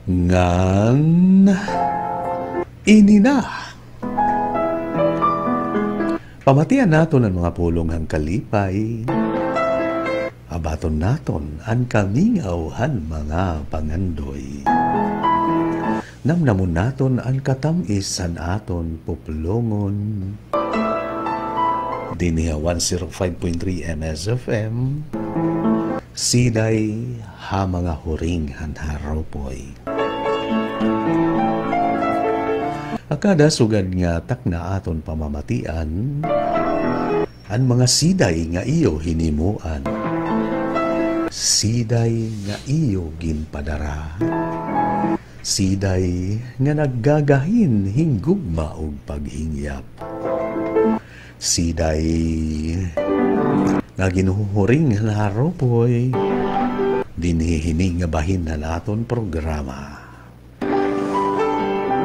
Ngan inina. Pamatian naton ang mga pulong hang kalipay. Abaton naton ang kamingawhan mga pangandoy. Namnamon naton ang katamis san aton puplongon. Diniha 105.3 MSFM. Siday ha mga huring hanharopoy. Akada sugad nga takna aton pamamatian, ang mga siday nga iyo hinimuan. Siday nga iyo ginpadara. Siday nga naggagahin hinggugma og paghingyap. Siday nga ginuhuring haropoy, dinihini nga bahin na naton programa.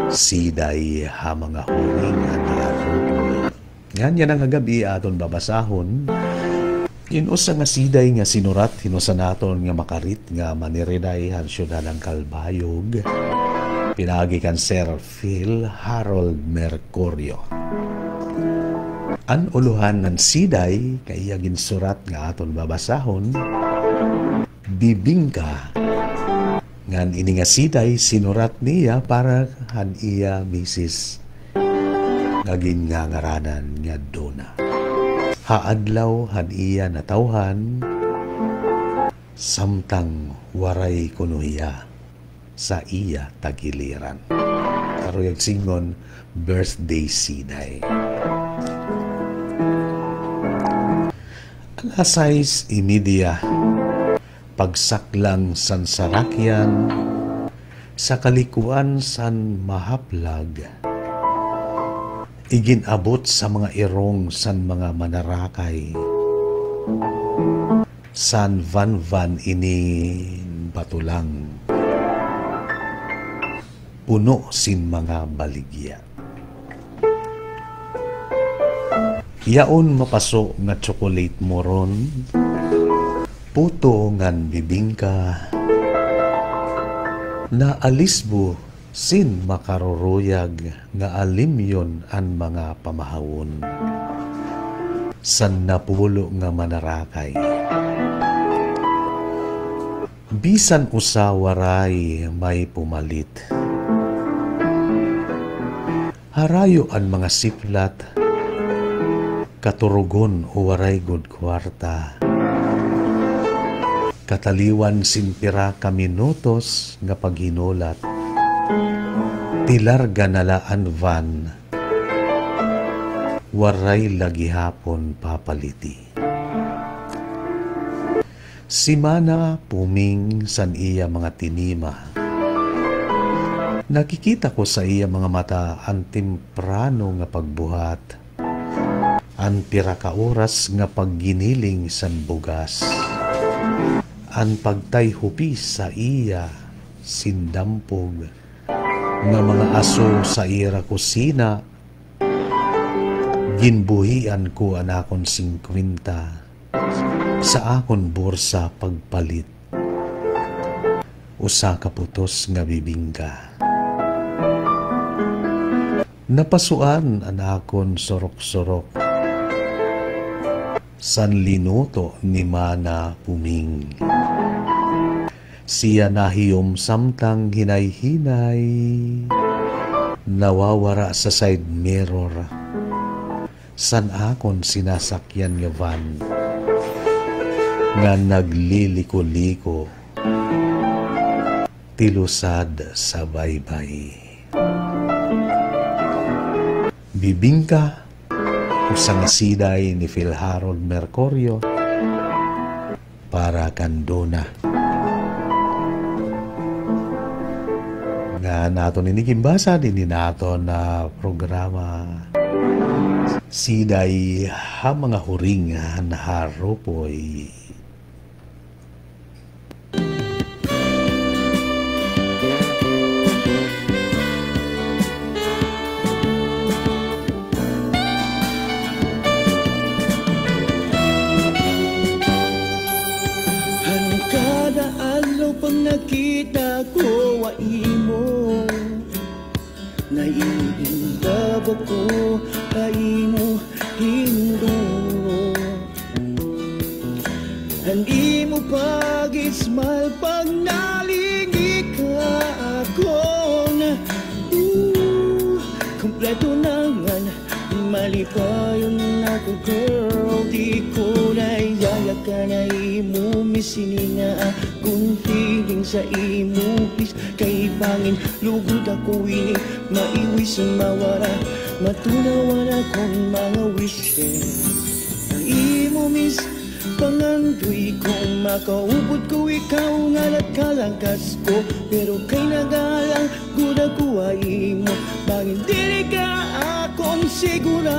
Siday ha mga huring haropoy. Yan ang gabi aton babasahon. Inusa nga siday nga sinurat hinusa naton nga makarit nga maniriday han syudad ng Kalbayog. Pinagi kan Sir Phil Harold Mercurio. An uluhan ng siday kaya ginsurat nga aton babasahon, bibingka. Ngan ini nga siday sinurat niya para han iya misis ngagin nga ngaranan nga Dona. Haadlaw han iya natawhan samtang waray kunuhiya sa iya tagiliran. Karoyag singon birthday siday. Alas 6:30, pagsaklang san sarakyan, sa kalikuan san mahaplag, iginabot sa mga irong san mga manarakay, san van ini batulang, puno sin mga baligya. Yaon mapaso nga chocolate moron, puto ngan bibingka, na alisbo sin makaroruyag nga alimyon an mga pamahawon, san napulo nga manarakay. Bisan usawaray may pumalit, harayo an mga siplat, katurugon o waray good kwarta. Kataliwan sinpira ka minutos nga paghinulat. Tilar ganalaan van. Waray lagi hapon papaliti. Simana puming san iya mga tinima. Nakikita ko sa iya mga mata ang temprano nga pagbuhat. An pira ka oras nga pagginiling san bugas. An pagtayhupis sa iya sindampog nga mga aso sa ira kusina. Ginbuhian ko anakon 50 sa akon bursa pagpalit. Usa ka putos nga bibingka. Napasuan anakon sorok-sorok. San linuto ni mana puming. Siya nahiyom samtang hinay-hinay, nawawara sa side mirror. San akon sinasakyan nga van, nga nagliliko-liko, tilusad sa baybay. Bibingka, usang siday ni Phil Harold Mercurio para kan Dona. Nga naton inikimbasa din naton na programa siday ha mga huring na haropoy. Nakita ko wa ko kaimo hindot. Ang imo pag-ismal pag nalingi ka akong kompleto nangan malipayon ako girl. Di ko naiyaya ka na imo misininga akong feeling sa imo please. Kay bangin lugod ako ini maiwis mawara matunawan akong mga wishes. Ang imo miss pangandoy kong makaubod ko ikaw ngalat kalangkas ko. Pero kay nagalang gud ako ay mo bangin dili ka akong sigura.